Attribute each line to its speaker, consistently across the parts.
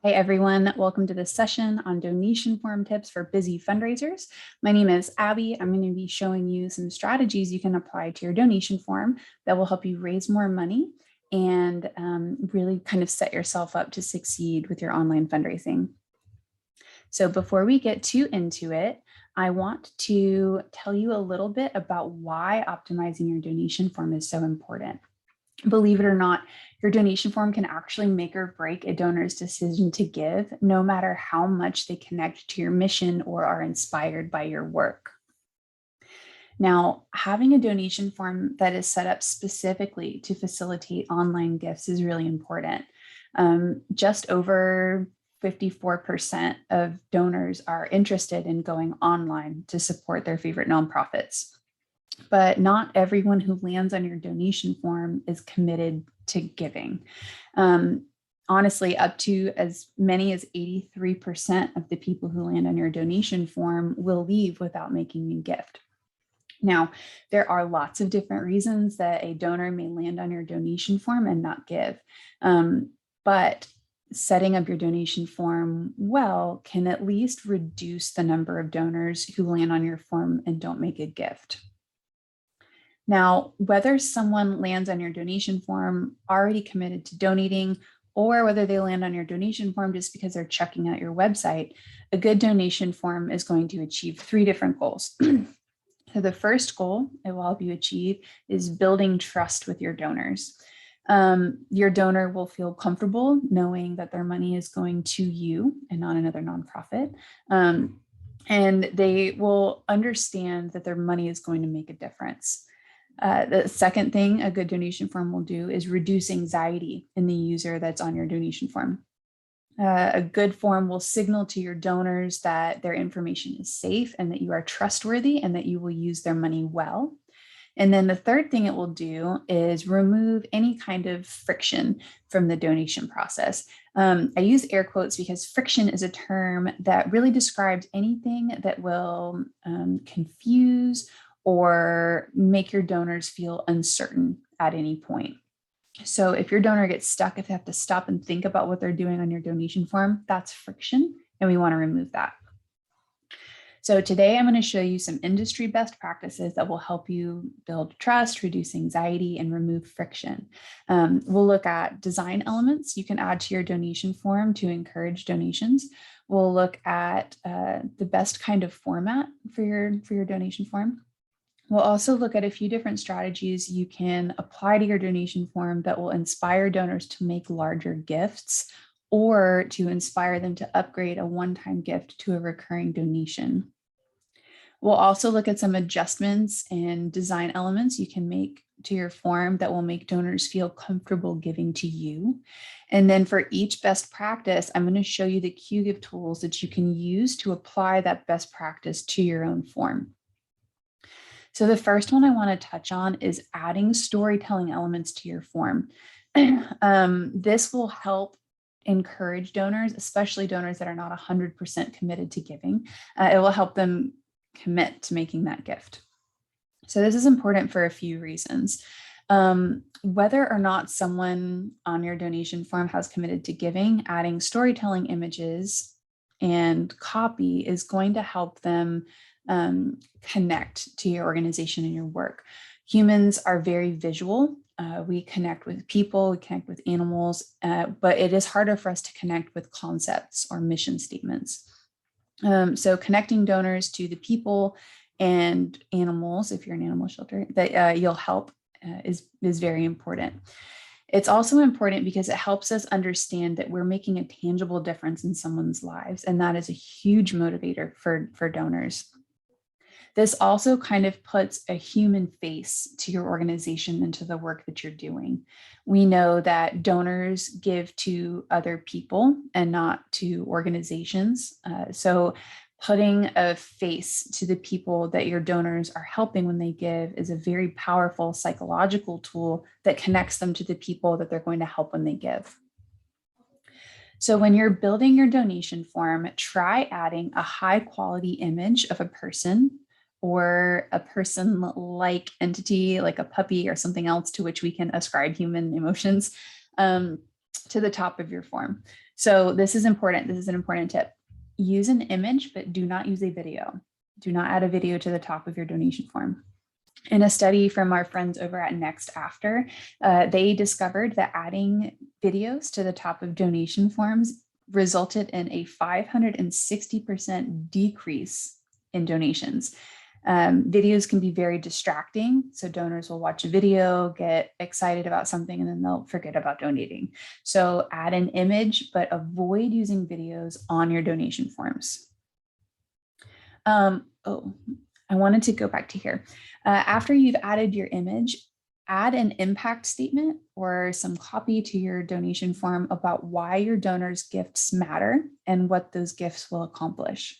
Speaker 1: Hey everyone, welcome to this session on donation form tips for busy fundraisers. My name is Abby. I'm going to be showing you some strategies you can apply to your donation form that will help you raise more money and really kind of set yourself up to succeed with your online fundraising. So before we get too into it, I want to tell you a little bit about why optimizing your donation form is so important. Believe it or not, your donation form can actually make or break a donor's decision to give, no matter how much they connect to your mission or are inspired by your work. Now, having a donation form that is set up specifically to facilitate online gifts is really important. Just over 54% of donors are interested in going online to support their favorite nonprofits. But not everyone who lands on your donation form is committed to giving. Honestly, up to as many as 83% of the people who land on your donation form will leave without making a gift. Now, there are lots of different reasons that a donor may land on your donation form and not give. But setting up your donation form well can at least reduce the number of donors who land on your form and don't make a gift. Now, whether someone lands on your donation form already committed to donating, or whether they land on your donation form just because they're checking out your website, a good donation form is going to achieve three different goals. So the first goal it will help you achieve is building trust with your donors. Your donor will feel comfortable knowing that their money is going to you and not another nonprofit. And they will understand that their money is going to make a difference. The second thing a good donation form will do is reduce anxiety in the user that's on your donation form. A good form will signal to your donors that their information is safe and that you are trustworthy and that you will use their money well. And then the third thing it will do is remove any kind of friction from the donation process. I use air quotes because friction is a term that really describes anything that will confuse or make your donors feel uncertain at any point. So if your donor gets stuck, if they have to stop and think about what they're doing on your donation form, that's friction, and we want to remove that. So today I'm going to show you some industry best practices that will help you build trust, reduce anxiety, and remove friction. We'll look at design elements you can add to your donation form to encourage donations. We'll look at the best kind of format for your donation form. We'll also look at a few different strategies you can apply to your donation form that will inspire donors to make larger gifts or to inspire them to upgrade a one-time gift to a recurring donation. We'll also look at some adjustments and design elements you can make to your form that will make donors feel comfortable giving to you. And then for each best practice, I'm going to show you the QGIve tools that you can use to apply that best practice to your own form. So the first one I want to touch on is adding storytelling elements to your form. This will help encourage donors, especially donors that are not 100% committed to giving. It will help them commit to making that gift. So this is important for a few reasons. Whether or not someone on your donation form has committed to giving, adding storytelling images and copy is going to help them connect to your organization and your work. Humans are very visual. We connect with people, we connect with animals, but it is harder for us to connect with concepts or mission statements. So connecting donors to the people and animals, if you're an animal shelter, that you'll help is very important. It's also important because it helps us understand that we're making a tangible difference in someone's lives, and that is a huge motivator for donors. This also kind of puts a human face to your organization and to the work that you're doing. We know that donors give to other people and not to organizations. So putting a face to the people that your donors are helping when they give is a very powerful psychological tool that connects them to the people that they're going to help when they give. So when you're building your donation form, try adding a high quality image of a person or a person-like entity, like a puppy or something else to which we can ascribe human emotions, to the top of your form. So this is important. This is an important tip. Use an image, but do not use a video. Do not add a video to the top of your donation form. In a study from our friends over at Next After, they discovered that adding videos to the top of donation forms resulted in a 560% decrease in donations. Videos can be very distracting. So donors will watch a video, get excited about something, and then they'll forget about donating. So add an image, but avoid using videos on your donation forms. I wanted to go back to here. After you've added your image, add an impact statement or some copy to your donation form about why your donors' gifts matter and what those gifts will accomplish.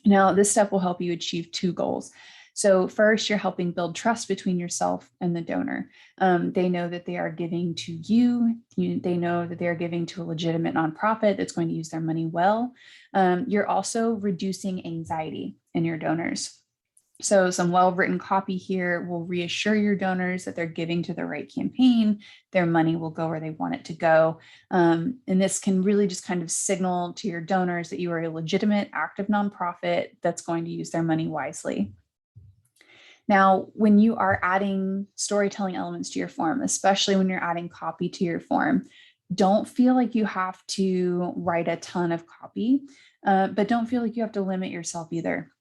Speaker 1: Now, this step will help you achieve two goals. So first, you're helping build trust between yourself and the donor. They know that they are giving to you. They know that they are giving to a legitimate nonprofit that's going to use their money well. You're also reducing anxiety in your donors. So some well-written copy here will reassure your donors that they're giving to the right campaign, their money will go where they want it to go. And this can really just kind of signal to your donors that you are a legitimate, active nonprofit that's going to use their money wisely. Now, when you are adding storytelling elements to your form, especially when you're adding copy to your form, don't feel like you have to write a ton of copy, but don't feel like you have to limit yourself either.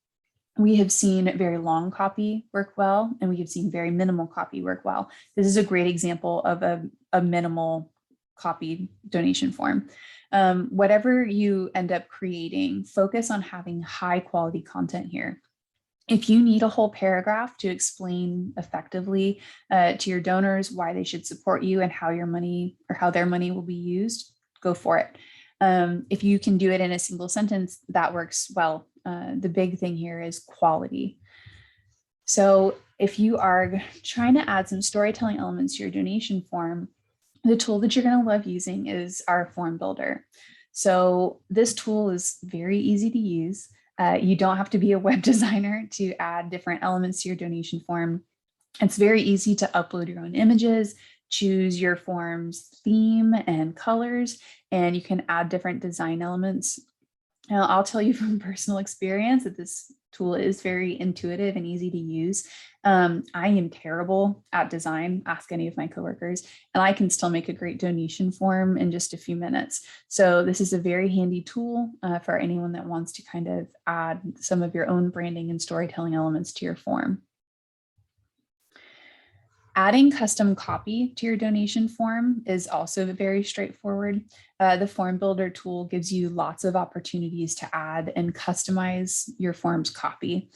Speaker 1: We have seen very long copy work well, and we have seen very minimal copy work well. This is a great example of a minimal copy donation form. Whatever you end up creating, focus on having high quality content here. If you need a whole paragraph to explain effectively to your donors why they should support you and how your money or how their money will be used, go for it. If you can do it in a single sentence, that works well. The big thing here is quality. So if you are trying to add some storytelling elements to your donation form, the tool that you're going to love using is our form builder. So this tool is very easy to use. You don't have to be a web designer to add different elements to your donation form. It's very easy to upload your own images, choose your form's theme and colors, and you can add different design elements. Now, I'll tell you from personal experience that this tool is very intuitive and easy to use. I am terrible at design, ask any of my coworkers, and I can still make a great donation form in just a few minutes. So this is a very handy tool for anyone that wants to kind of add some of your own branding and storytelling elements to your form. Adding custom copy to your donation form is also very straightforward. The form builder tool gives you lots of opportunities to add and customize your form's copy.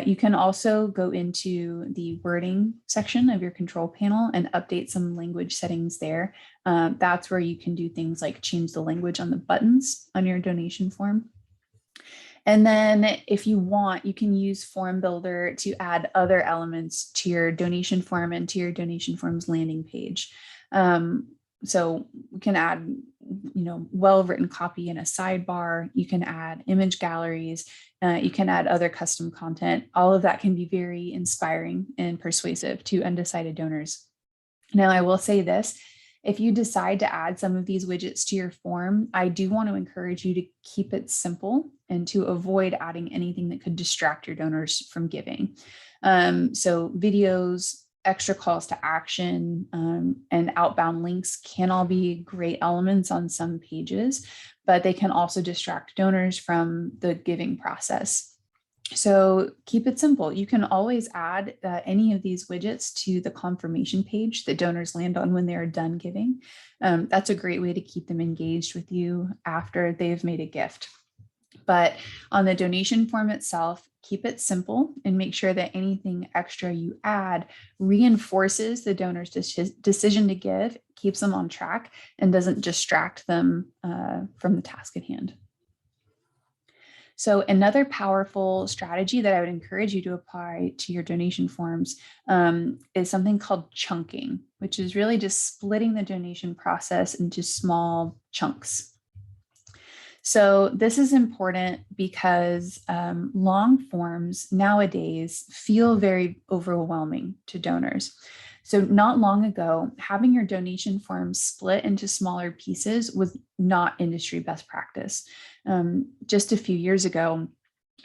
Speaker 1: You can also go into the wording section of your control panel and update some language settings there. That's where you can do things like change the language on the buttons on your donation form. And then if you want, you can use Form Builder to add other elements to your donation form and to your donation form's landing page. So we can add, well-written copy in a sidebar. You can add image galleries. You can add other custom content. All of that can be very inspiring and persuasive to undecided donors. Now, I will say this. If you decide to add some of these widgets to your form, I do want to encourage you to keep it simple and to avoid adding anything that could distract your donors from giving. So videos, extra calls to action, and outbound links can all be great elements on some pages, but they can also distract donors from the giving process. So keep it simple. You can always add any of these widgets to the confirmation page that donors land on when they are done giving. That's a great way to keep them engaged with you after they've made a gift. But on the donation form itself, keep it simple and make sure that anything extra you add reinforces the donor's decision to give, keeps them on track, and doesn't distract them from the task at hand. So another powerful strategy that I would encourage you to apply to your donation forms is something called chunking, which is really just splitting the donation process into small chunks. So this is important because long forms nowadays feel very overwhelming to donors. So not long ago, having your donation form split into smaller pieces was not industry best practice. Just a few years ago,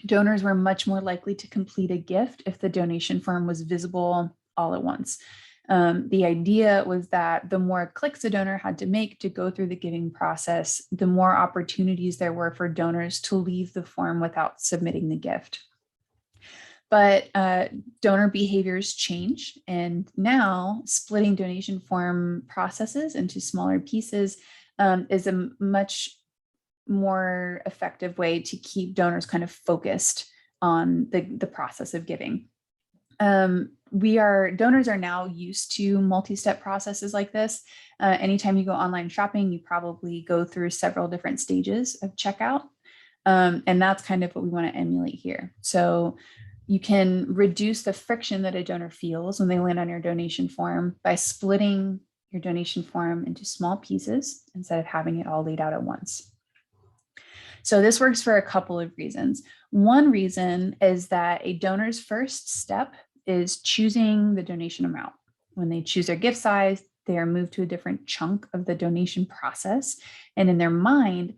Speaker 1: donors were much more likely to complete a gift if the donation form was visible all at once. The idea was that the more clicks a donor had to make to go through the giving process, the more opportunities there were for donors to leave the form without submitting the gift. But donor behaviors change, and now splitting donation form processes into smaller pieces is a much more effective way to keep donors kind of focused on the process of giving. Donors are now used to multi-step processes like this. Anytime you go online shopping, you probably go through several different stages of checkout. And that's kind of what we want to emulate here. So you can reduce the friction that a donor feels when they land on your donation form by splitting your donation form into small pieces instead of having it all laid out at once. So this works for a couple of reasons. One reason is that a donor's first step is choosing the donation amount. When they choose their gift size, they are moved to a different chunk of the donation process. And in their mind,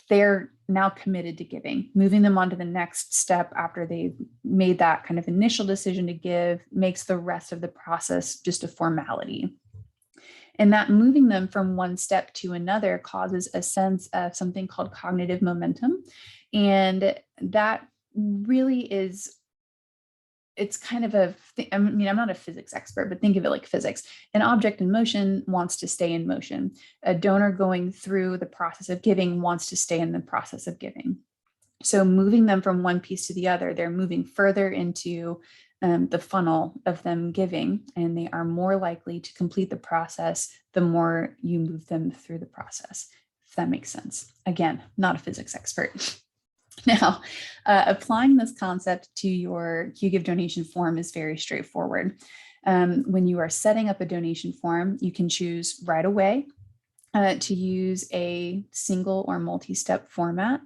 Speaker 1: they're now committed to giving. Moving them on to the next step after they've made that kind of initial decision to give makes the rest of the process just a formality. And that moving them from one step to another causes a sense of something called cognitive momentum. And that really is, it's kind of I'm not a physics expert, but think of it like physics. An object in motion wants to stay in motion. A donor going through the process of giving wants to stay in the process of giving. So moving them from one piece to the other, they're moving further into the funnel of them giving, and they are more likely to complete the process the more you move them through the process, if that makes sense. Again, not a physics expert. Now, applying this concept to your QGIve donation form is very straightforward. When you are setting up a donation form, you can choose right away to use a single or multi-step format.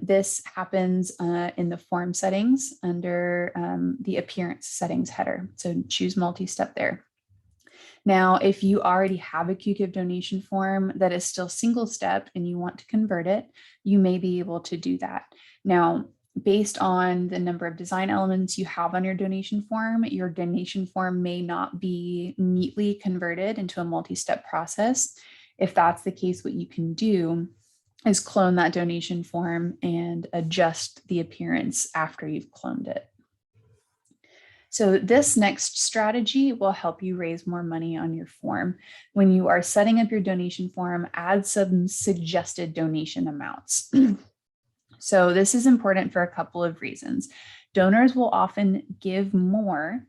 Speaker 1: This happens in the form settings under the appearance settings header. So choose multi-step there. Now, if you already have a QGIve donation form that is still single step and you want to convert it, you may be able to do that. Now, based on the number of design elements you have on your donation form may not be neatly converted into a multi-step process. If that's the case, what you can do is clone that donation form and adjust the appearance after you've cloned it. So this next strategy will help you raise more money on your form. When you are setting up your donation form, add some suggested donation amounts. So this is important for a couple of reasons. Donors will often give more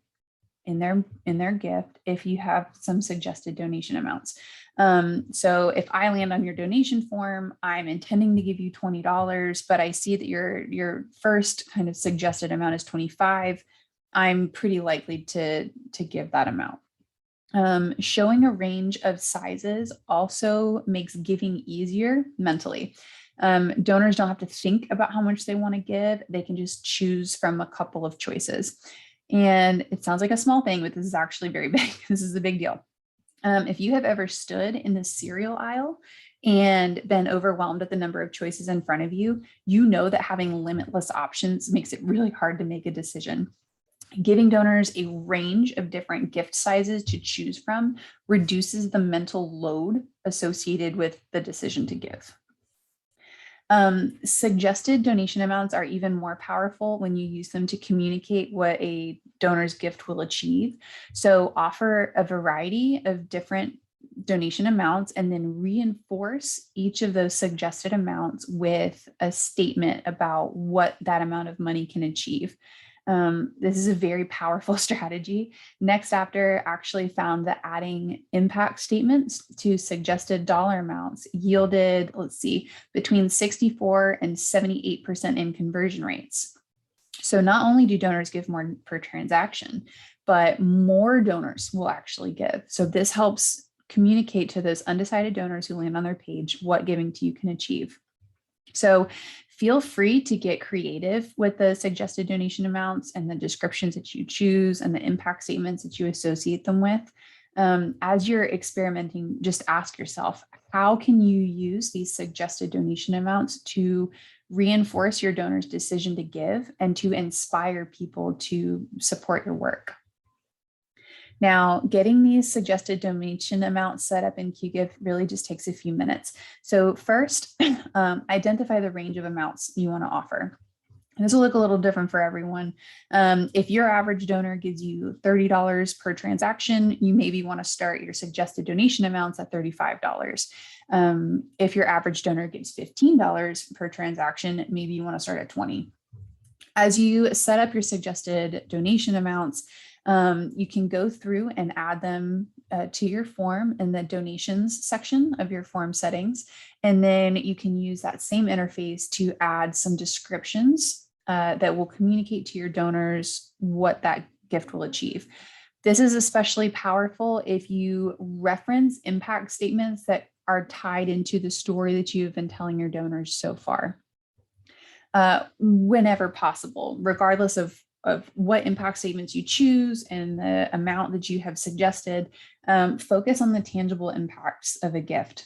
Speaker 1: in their gift if you have some suggested donation amounts. So if I land on your donation form, I'm intending to give you $20, but I see that your first kind of suggested amount is $25. I'm pretty likely to give that amount. Showing a range of sizes also makes giving easier mentally. Donors don't have to think about how much they want to give. They can just choose from a couple of choices. And it sounds like a small thing, but this is actually very big. This is a big deal. If you have ever stood in the cereal aisle and been overwhelmed at the number of choices in front of you, you know that having limitless options makes it really hard to make a decision. Giving donors a range of different gift sizes to choose from reduces the mental load associated with the decision to give. Suggested donation amounts are even more powerful when you use them to communicate what a donor's gift will achieve. So offer a variety of different donation amounts and then reinforce each of those suggested amounts with a statement about what that amount of money can achieve. This is a very powerful strategy. Next After actually found that adding impact statements to suggested dollar amounts yielded, between 64 and 78% in conversion rates. So not only do donors give more per transaction, but more donors will actually give. So this helps communicate to those undecided donors who land on their page what giving to you can achieve. So feel free to get creative with the suggested donation amounts and the descriptions that you choose and the impact statements that you associate them with. As you're experimenting, just ask yourself, how can you use these suggested donation amounts to reinforce your donor's decision to give and to inspire people to support your work? Now, getting these suggested donation amounts set up in QGIF really just takes a few minutes. So first, identify the range of amounts you want to offer. And this will look a little different for everyone. If your average donor gives you $30 per transaction, you maybe want to start your suggested donation amounts at $35. If your average donor gives $15 per transaction, maybe you want to start at $20. As you set up your suggested donation amounts, you can go through and add them to your form in the donations section of your form settings. And then you can use that same interface to add some descriptions that will communicate to your donors what that gift will achieve. This is especially powerful if you reference impact statements that are tied into the story that you've been telling your donors so far. Whenever possible, regardless of what impact statements you choose and the amount that you have suggested, focus on the tangible impacts of a gift.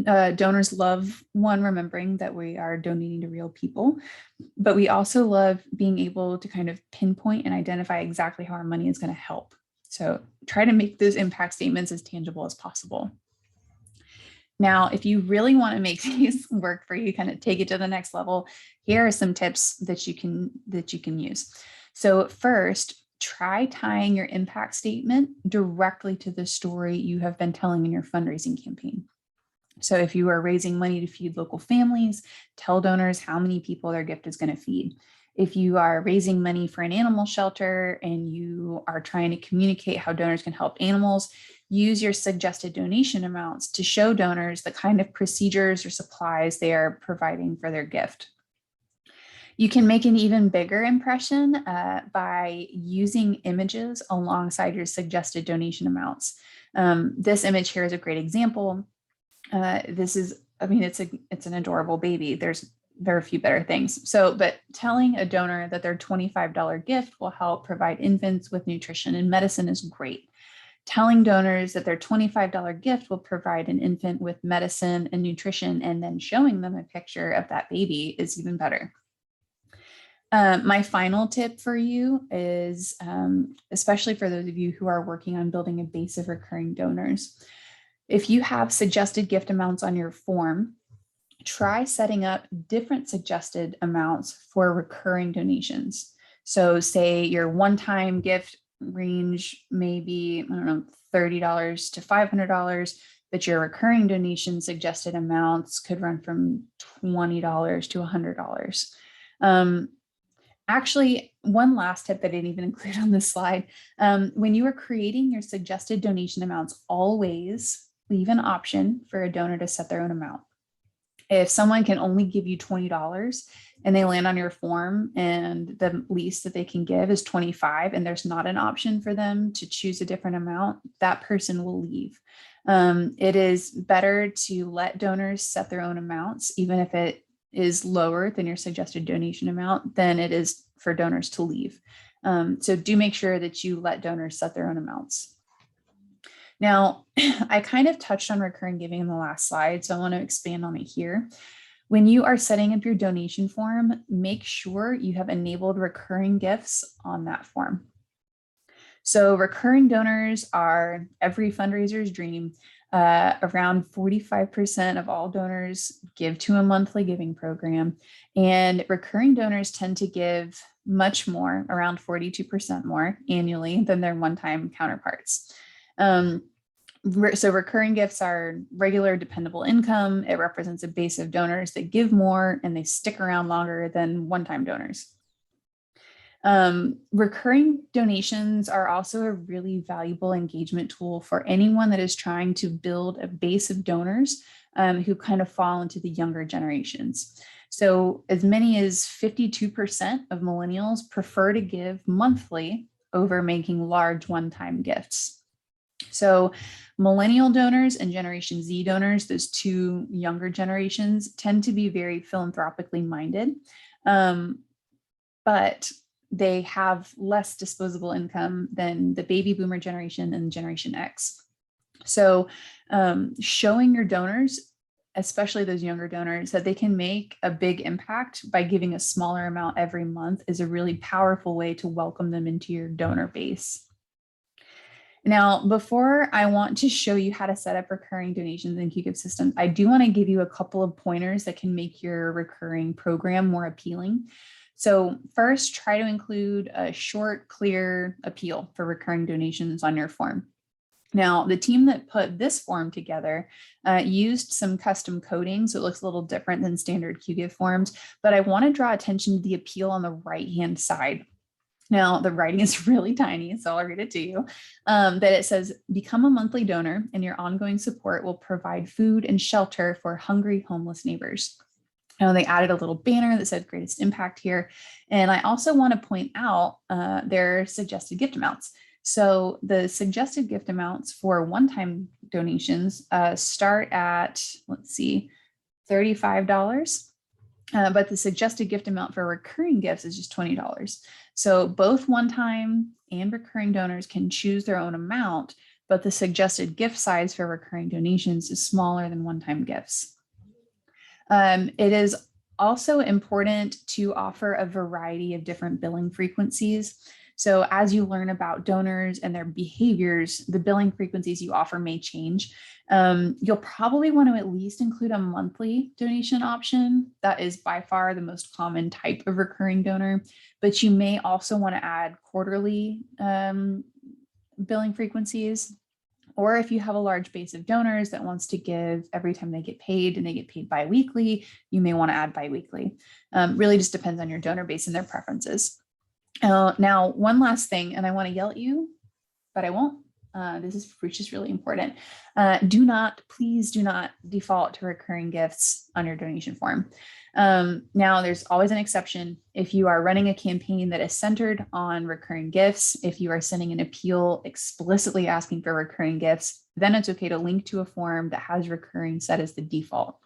Speaker 1: Donors love, one, remembering that we are donating to real people, but we also love being able to kind of pinpoint and identify exactly how our money is going to help. So try to make those impact statements as tangible as possible. Now, if you really want to make these work for you, kind of take it to the next level, here are some tips that you can use. So first, try tying your impact statement directly to the story you have been telling in your fundraising campaign. So if you are raising money to feed local families, tell donors how many people their gift is going to feed. If you are raising money for an animal shelter and you are trying to communicate how donors can help animals, use your suggested donation amounts to show donors the kind of procedures or supplies they are providing for their gift. You can make an even bigger impression by using images alongside your suggested donation amounts. This image here is a great example. This is, I mean, it's an adorable baby. There are a few better things. So, but telling a donor that their $25 gift will help provide infants with nutrition and medicine is great. Telling donors that their $25 gift will provide an infant with medicine and nutrition, and then showing them a picture of that baby is even better. My final tip for you is, especially for those of you who are working on building a base of recurring donors, if you have suggested gift amounts on your form, try setting up different suggested amounts for recurring donations. So say your one-time gift range may be, I don't know, $30 to $500, but your recurring donation suggested amounts could run from $20 to $100. Actually, one last tip that I didn't even include on this slide, when you are creating your suggested donation amounts, always leave an option for a donor to set their own amount. If someone can only give you $20 and they land on your form and the least that they can give is $25 and there's not an option for them to choose a different amount, that person will leave. It is better to let donors set their own amounts, even if it is lower than your suggested donation amount, than it is for donors to leave. So do make sure that you let donors set their own amounts. Now, I kind of touched on recurring giving in the last slide, so I want to expand on it here. When you are setting up your donation form, make sure you have enabled recurring gifts on that form. So recurring donors are every fundraiser's dream. Around 45% of all donors give to a monthly giving program, and recurring donors tend to give much more, around 42% more annually than their one-time counterparts. So recurring gifts are regular, dependable income. It represents a base of donors that give more and they stick around longer than one-time donors. Recurring donations are also a really valuable engagement tool for anyone that is trying to build a base of donors who kind of fall into the younger generations. So as many as 52% of millennials prefer to give monthly over making large one-time gifts. So millennial donors and Generation Z donors, those two younger generations, tend to be very philanthropically minded, but they have less disposable income than the baby boomer generation and Generation X. So showing your donors, especially those younger donors, that they can make a big impact by giving a smaller amount every month is a really powerful way to welcome them into your donor base. Now, before I want to show you how to set up recurring donations in QGIF systems, I do want to give you a couple of pointers that can make your recurring program more appealing. So first, try to include a short, clear appeal for recurring donations on your form. Now, the team that put this form together used some custom coding, so it looks a little different than standard QGIF forms, but I want to draw attention to the appeal on the right-hand side. Now, the writing is really tiny, so I'll read it to you. That it says, become a monthly donor and your ongoing support will provide food and shelter for hungry, homeless neighbors. Now, they added a little banner that said greatest impact here. And I also want to point out their suggested gift amounts. So the suggested gift amounts for one-time donations start at, let's see, $35. But the suggested gift amount for recurring gifts is just $20. So both one-time and recurring donors can choose their own amount, but the suggested gift size for recurring donations is smaller than one-time gifts. It is also important to offer a variety of different billing frequencies. So as you learn about donors and their behaviors, the billing frequencies you offer may change. You'll probably want to at least include a monthly donation option. That is by far the most common type of recurring donor, but you may also want to add quarterly billing frequencies. Or if you have a large base of donors that wants to give every time they get paid and they get paid biweekly, you may want to add biweekly. Really just depends on your donor base and their preferences. Now, one last thing, and I want to yell at you, but I won't. This is just really important. Please do not default to recurring gifts on your donation form. Now, there's always an exception. If you are running a campaign that is centered on recurring gifts, if you are sending an appeal explicitly asking for recurring gifts, then it's okay to link to a form that has recurring set as the default.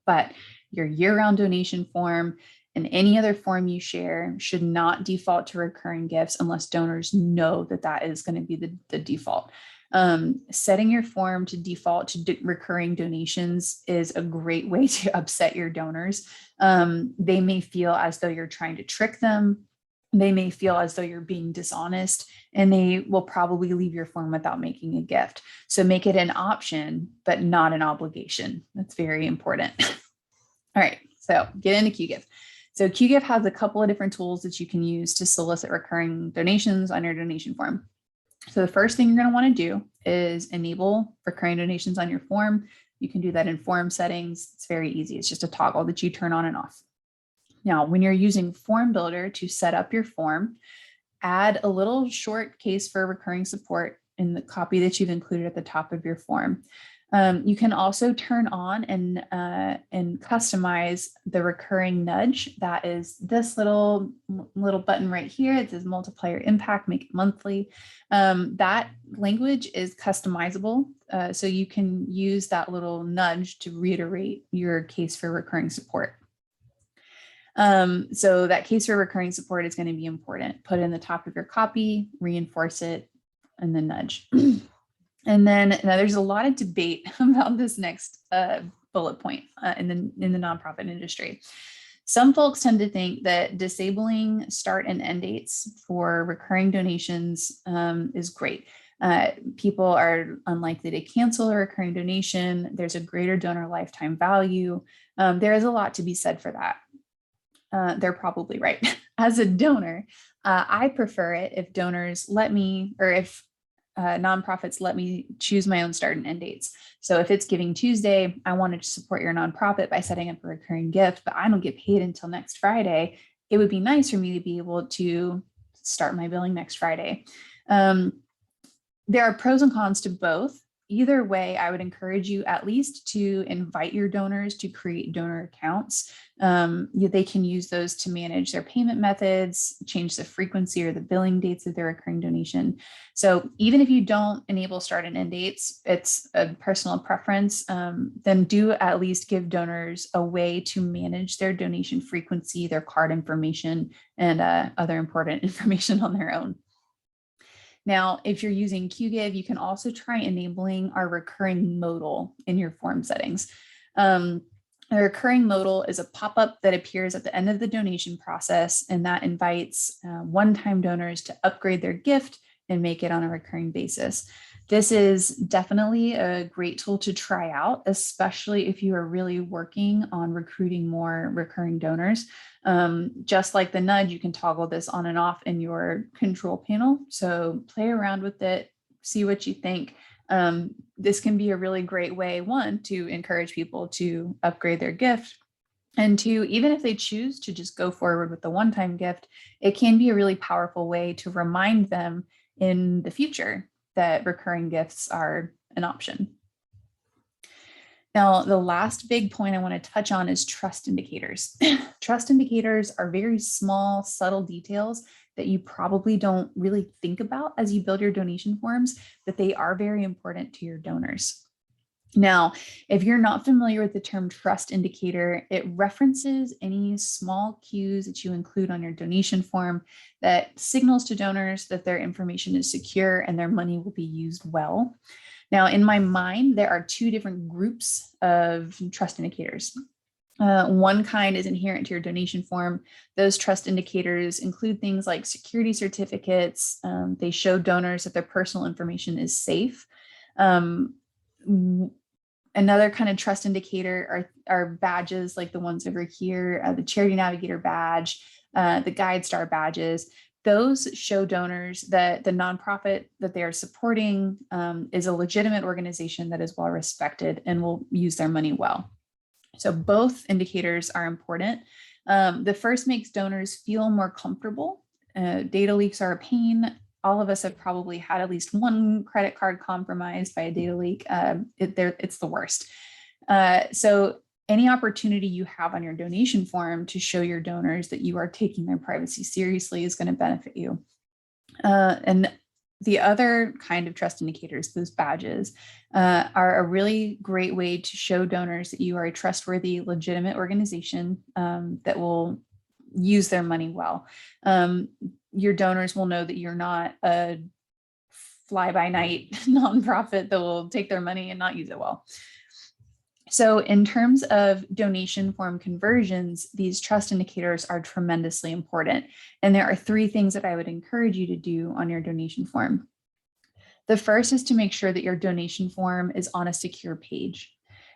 Speaker 1: But your year-round donation form and any other form you share should not default to recurring gifts unless donors know that that is going to be the default. Setting your form to default to recurring donations is a great way to upset your donors. They may feel as though you're trying to trick them. They may feel as though you're being dishonest, and they will probably leave your form without making a gift. So make it an option, but not an obligation. That's very important. All right, so get into QGIF. So QGIF has a couple of different tools that you can use to solicit recurring donations on your donation form. So the first thing you're going to want to do is enable recurring donations on your form. You can do that in form settings. It's very easy. It's just a toggle that you turn on and off. Now, when you're using Form Builder to set up your form, add a little short case for recurring support in the copy that you've included at the top of your form. You can also turn on and customize the recurring nudge. That is this little button right here. It says multiplier impact, make it monthly. That language is customizable. So you can use that little nudge to reiterate your case for recurring support. So that case for recurring support is going to be important. Put it in the top of your copy, reinforce it, and then nudge. And then now there's a lot of debate about this next bullet point in the nonprofit industry. Some folks tend to think that disabling start and end dates for recurring donations is great. People are unlikely to cancel a recurring donation. There's a greater donor lifetime value. There is a lot to be said for that. They're probably right. As a donor, I prefer it if donors let me, or if nonprofits let me choose my own start and end dates. So if it's Giving Tuesday, I want to support your nonprofit by setting up a recurring gift, but I don't get paid until next Friday. It would be nice for me to be able to start my billing next Friday. There are pros and cons to both. either way, I would encourage you at least to invite your donors to create donor accounts. They can use those to manage their payment methods, change the frequency or the billing dates of their recurring donation. So even if you don't enable start and end dates, it's a personal preference, then do at least give donors a way to manage their donation frequency, their card information, and other important information on their own. Now, if you're using QGIve, you can also try enabling our recurring modal in your form settings. A recurring modal is a pop-up that appears at the end of the donation process, and that invites one-time donors to upgrade their gift and make it on a recurring basis. This is definitely a great tool to try out, especially if you are really working on recruiting more recurring donors. Just like the nudge, you can toggle this on and off in your control panel. So play around with it, see what you think. This can be a really great way, one, to encourage people to upgrade their gift. And two, even if they choose to just go forward with the one-time gift, it can be a really powerful way to remind them in the future that recurring gifts are an option. Now, the last big point I want to touch on is trust indicators. Trust indicators are very small, subtle details that you probably don't really think about as you build your donation forms, but they are very important to your donors. Now, if you're not familiar with the term trust indicator, it references any small cues that you include on your donation form that signals to donors that their information is secure and their money will be used well. Now, in my mind, there are two different groups of trust indicators. One kind is inherent to your donation form. Those trust indicators include things like security certificates. They show donors that their personal information is safe. Another kind of trust indicator are badges like the ones over here, the Charity Navigator badge, the Guide Star badges. Those show donors that the nonprofit that they are supporting is a legitimate organization that is well respected and will use their money well. So both indicators are important. The first makes donors feel more comfortable. Data leaks are a pain. All of us have probably had at least one credit card compromised by a data leak. It's the worst. So any opportunity you have on your donation form to show your donors that you are taking their privacy seriously is going to benefit you. And the other kind of trust indicators, those badges, are a really great way to show donors that you are a trustworthy, legitimate organization that will use their money well. Your donors will know that you're not a fly-by-night nonprofit that will take their money and not use it well. So in terms of donation form conversions, these trust indicators are tremendously important. And there are three things that I would encourage you to do on your donation form. The first is to make sure that your donation form is on a secure page.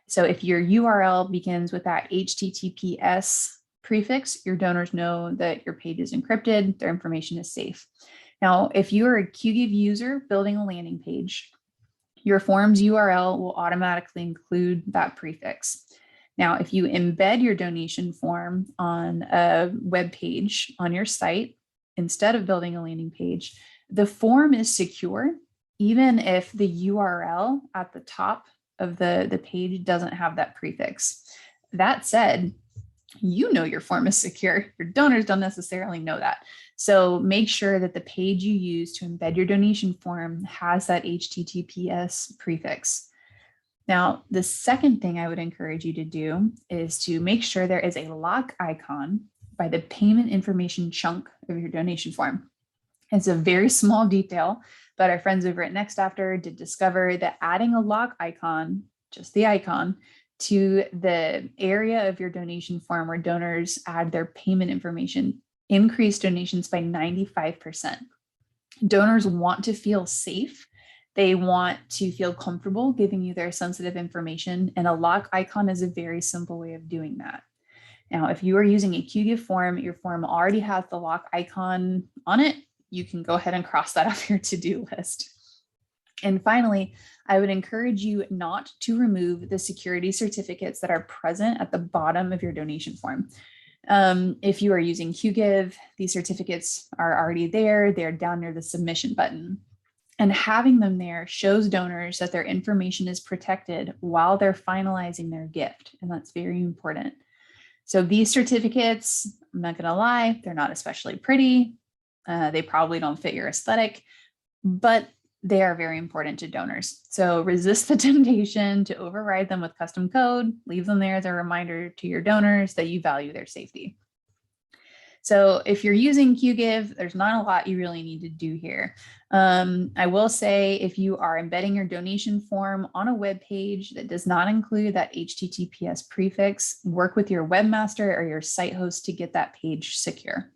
Speaker 1: So if your URL begins with that HTTPS prefix, your donors know that your page is encrypted, their information is safe. Now, if you are a QGIve user building a landing page, your form's URL will automatically include that prefix. Now, if you embed your donation form on a web page on your site, instead of building a landing page, the form is secure, even if the URL at the top of the page doesn't have that prefix. That said, you know your form is secure. Your donors don't necessarily know that. So make sure that the page you use to embed your donation form has that HTTPS prefix. Now, the second thing I would encourage you to do is to make sure there is a lock icon by the payment information chunk of your donation form. It's a very small detail, but our friends over at Next After did discover that adding a lock icon, just the icon, to the area of your donation form where donors add their payment information increased donations by 95%. Donors want to feel safe. They want to feel comfortable giving you their sensitive information, and a lock icon is a very simple way of doing that. Now, if you are using a QGIve form, your form already has the lock icon on it, you can go ahead and cross that off your to-do list. And finally, I would encourage you not to remove the security certificates that are present at the bottom of your donation form. If you are using QGIve, these certificates are already there. They're down near the submission button. And having them there shows donors that their information is protected while they're finalizing their gift. And that's very important. So these certificates, I'm not going to lie, they're not especially pretty. They probably don't fit your aesthetic, but they are very important to donors. So resist the temptation to override them with custom code. Leave them there as a reminder to your donors that you value their safety. So if you're using QGive, there's not a lot you really need to do here. I will say if you are embedding your donation form on a web page that does not include that HTTPS prefix, work with your webmaster or your site host to get that page secure.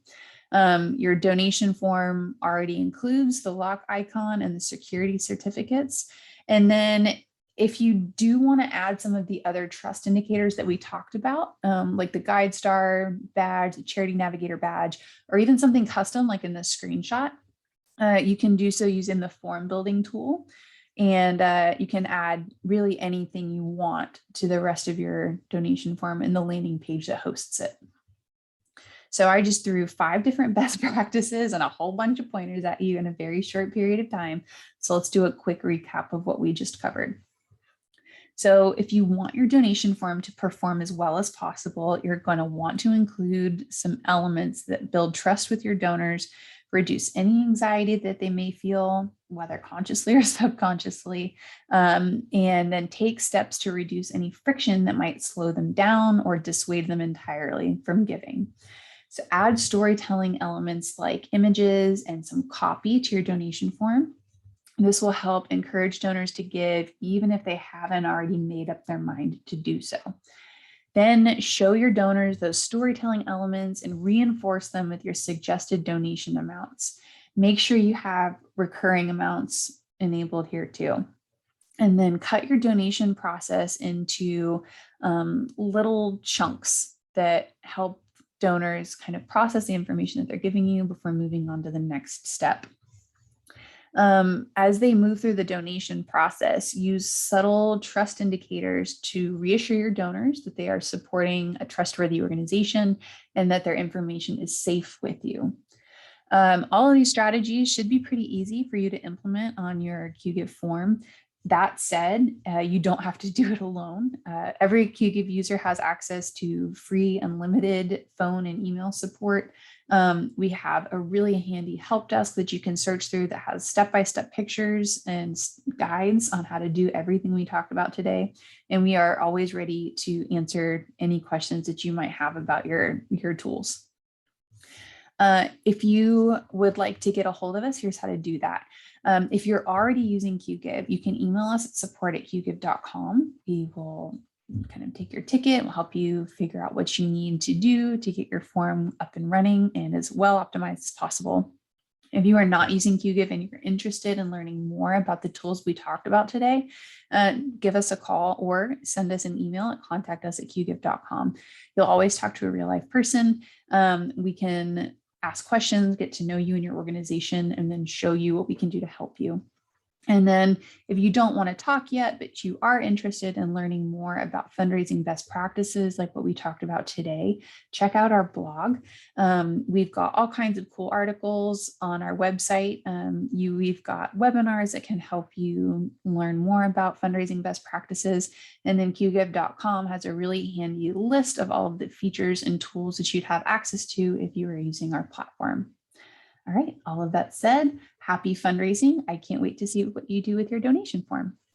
Speaker 1: Your donation form already includes the lock icon and the security certificates. And then if you do want to add some of the other trust indicators that we talked about, like the Guide Star badge, the Charity Navigator badge, or even something custom like in this screenshot, you can do so using the form building tool. And you can add really anything you want to the rest of your donation form in the landing page that hosts it. So I just threw 5 different best practices and a whole bunch of pointers at you in a very short period of time. So let's do a quick recap of what we just covered. So if you want your donation form to perform as well as possible, you're going to want to include some elements that build trust with your donors, reduce any anxiety that they may feel, whether consciously or subconsciously, and then take steps to reduce any friction that might slow them down or dissuade them entirely from giving. So add storytelling elements like images and some copy to your donation form. This will help encourage donors to give even if they haven't already made up their mind to do so. Then show your donors those storytelling elements and reinforce them with your suggested donation amounts. Make sure you have recurring amounts enabled here too. And then cut your donation process into little chunks that help donors kind of process the information that they're giving you before moving on to the next step. As they move through the donation process, use subtle trust indicators to reassure your donors that they are supporting a trustworthy organization and that their information is safe with you. All of these strategies should be pretty easy for you to implement on your QGive form. That said, you don't have to do it alone. Every QGive user has access to free unlimited phone and email support. We have a really handy help desk that you can search through that has step-by-step pictures and guides on how to do everything we talked about today. And we are always ready to answer any questions that you might have about your tools. If you would like to get a hold of us, here's how to do that. If you're already using QGive, you can email us at support@qgive.com. We will kind of take your ticket, we'll help you figure out what you need to do to get your form up and running and as well optimized as possible. If you are not using QGive and you're interested in learning more about the tools we talked about today, give us a call or send us an email at contact@qgive.com. You'll always talk to a real life person. We can ask questions, get to know you and your organization, and then show you what we can do to help you. And then if you don't want to talk yet, but you are interested in learning more about fundraising best practices, like what we talked about today, check out our blog. We've got all kinds of cool articles on our website. We've got webinars that can help you learn more about fundraising best practices. And then qgive.com has a really handy list of all of the features and tools that you'd have access to if you were using our platform. All right, all of that said, happy fundraising. I can't wait to see what you do with your donation form.